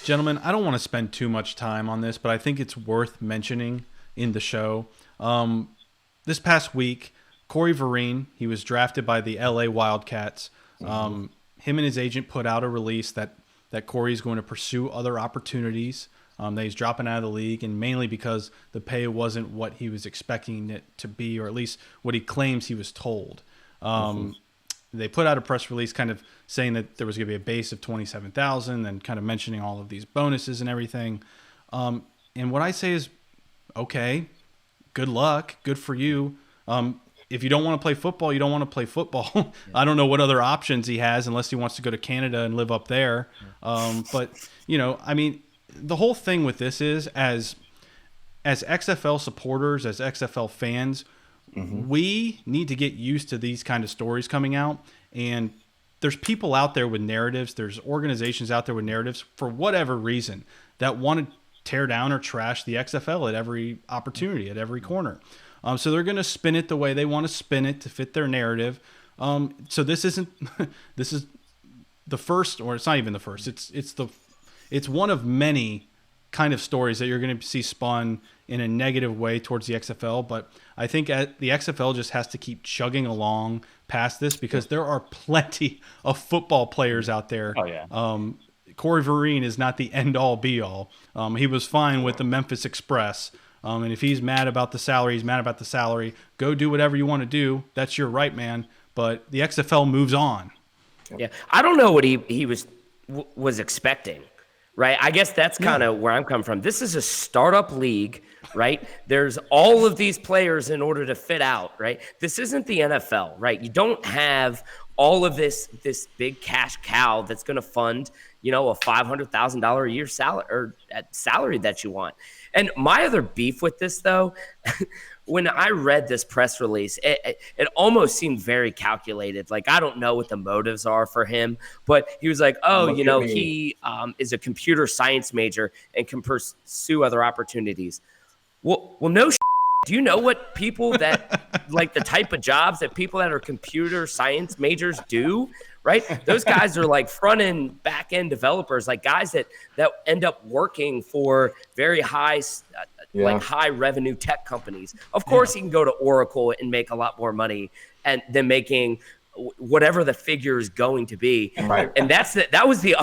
Gentlemen, I don't want to spend too much time on this, but I think it's worth mentioning in the show. This past week, Corey Vereen, he was drafted by the LA Wildcats. Him and his agent put out a release that Corey's going to pursue other opportunities, that he's dropping out of the league, and mainly because the pay wasn't what he was expecting it to be, or at least what he claims he was told. They put out a press release kind of saying that there was going to be a base of $27,000 and kind of mentioning all of these bonuses and everything. And what I say is, okay, good luck. Good for you. If you don't want to play football, you don't want to play football. I don't know what other options he has unless he wants to go to Canada and live up there. But, I mean, the whole thing with this is as XFL supporters, as XFL fans, we need to get used to these kind of stories coming out. And there's people out there with narratives. There's organizations out there with narratives for whatever reason that want to tear down or trash the XFL at every opportunity, at every corner. So they're going to spin it the way they want to spin it to fit their narrative. So this is the first, or it's not even the first. It's one of many kind of stories that you're going to see spun in a negative way towards the XFL. But I think the XFL just has to keep chugging along past this, because there are plenty of football players out there. Oh, yeah. Corey Vereen is not the end-all, be-all. He was fine with the Memphis Express. And if he's mad about the salary, he's mad about the salary. Go do whatever you want to do. That's your right, man. But the XFL moves on. Yeah, I don't know what he was expecting. Right. I guess that's kind of where I'm coming from. This is a startup league, right? There's all of these players in order to fit out, right? This isn't the NFL, right? You don't have all of this big cash cow that's going to fund, a $500,000 a year salary that you want. And my other beef with this, though, when I read this press release, it almost seemed very calculated. Like, I don't know what the motives are for him, but he was like, he is a computer science major and can pursue other opportunities. Well, no. Do you know what people that like the type of jobs that people that are computer science majors do? Right? Those guys are like front end, back end developers, like guys that end up working for very high revenue tech companies. Of course, he can go to Oracle and make a lot more money than making whatever the figure is going to be. Right. And that was the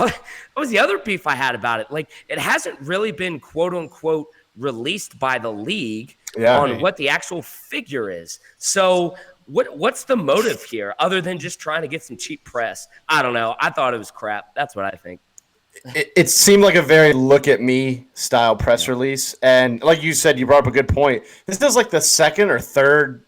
other beef I had about it. Like, it hasn't really been quote unquote released by the league on what the actual figure is. So what's the motive here other than just trying to get some cheap press? I don't know. I thought it was crap. That's what I think. It seemed like a very look at me style press release. And like you said, you brought up a good point. This is like the second or third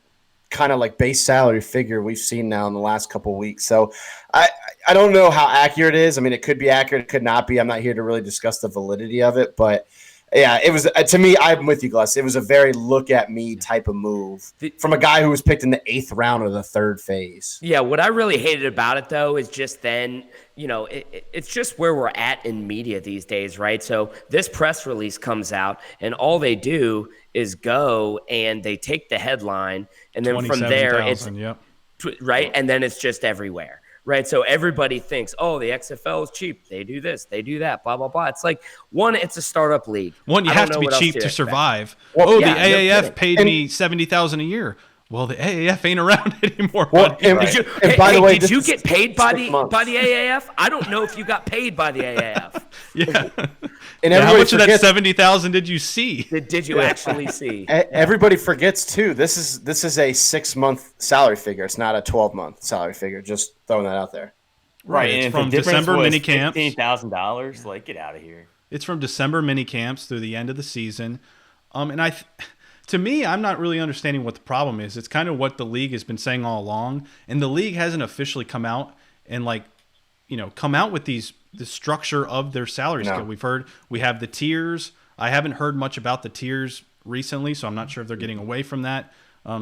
kind of like base salary figure we've seen now in the last couple of weeks. So I don't know how accurate it is. I mean, it could be accurate. It could not be. I'm not here to really discuss the validity of it, but yeah, it was, to me, I'm with you, Gus. It was a very look at me type of move from a guy who was picked in the 8th round of the 3rd phase. Yeah, what I really hated about it, though, is just then, it's just where we're at in media these days, right? So this press release comes out, and all they do is go and they take the headline, and then from there, it's right, and then it's just everywhere. Right, so everybody thinks, oh, the XFL is cheap. They do this, they do that, blah, blah, blah. It's like, one, it's a startup league. One, you have to be cheap to survive. Well, the AAF paid me $70,000 a year. Well, the AAF ain't around anymore. Well, did you get paid by the AAF? I don't know if you got paid by the AAF. Yeah. And how much of that $70,000 did you see? Did you actually see? Everybody forgets too. This is a 6-month salary figure. It's not a 12-month salary figure. Just throwing that out there. Right. It's from December mini camps. $15,000. Like, get out of here. It's from December mini camps through the end of the season. And to me, I'm not really understanding what the problem is. It's kind of what the league has been saying all along, and the league hasn't officially come out and come out with the structure of their salary scale. We've heard we have the tiers. I haven't heard much about the tiers recently, so I'm not sure if they're getting away from that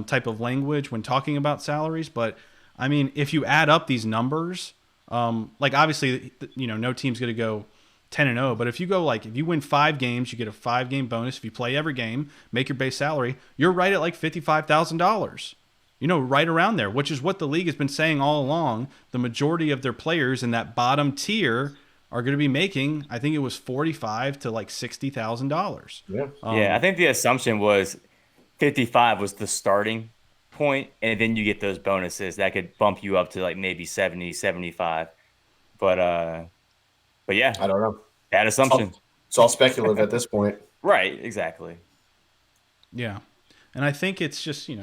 type of language when talking about salaries. But I mean, if you add up these numbers, obviously, no team's going to go 10-0, but if you win 5 games, you get a 5-game bonus. If you play every game, make your base salary, you're right at like $55,000. Right around there, which is what the league has been saying all along. The majority of their players in that bottom tier are going to be making, I think it was $45,000 to like $60,000. Yeah. Yeah, I think the assumption was 55 was the starting point, and then you get those bonuses that could bump you up to like maybe 70, 75. But yeah, I don't know. that assumption. It's all speculative at this point. Right, exactly. Yeah. And I think it's just, I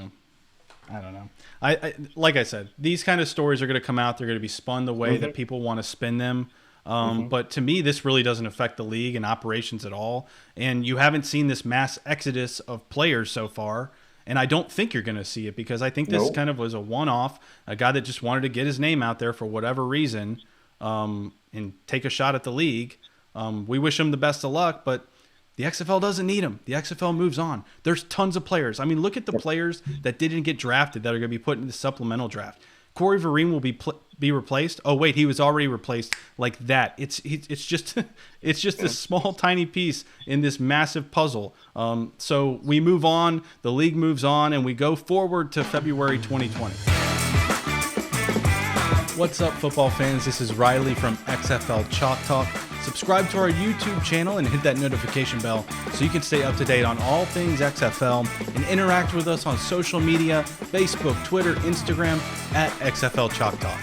don't know. I like I said, these kind of stories are going to come out. They're going to be spun the way that people want to spin them. But to me, this really doesn't affect the league and operations at all. And you haven't seen this mass exodus of players so far. And I don't think you're going to see it because I think this kind of was a one-off, a guy that just wanted to get his name out there for whatever reason and take a shot at the league. We wish him the best of luck, but the XFL doesn't need him. The XFL moves on. There's tons of players. I mean, look at the players that didn't get drafted that are going to be put in the supplemental draft. Corey Vereen will be replaced. Oh wait, he was already replaced like that. It's just it's just a small tiny piece in this massive puzzle. So we move on. The league moves on, and we go forward to February 2020. What's up, football fans? This is Riley from XFL Chalk Talk. Subscribe to our YouTube channel and hit that notification bell so you can stay up to date on all things XFL and interact with us on social media, Facebook, Twitter, Instagram at XFL Chalk Talk.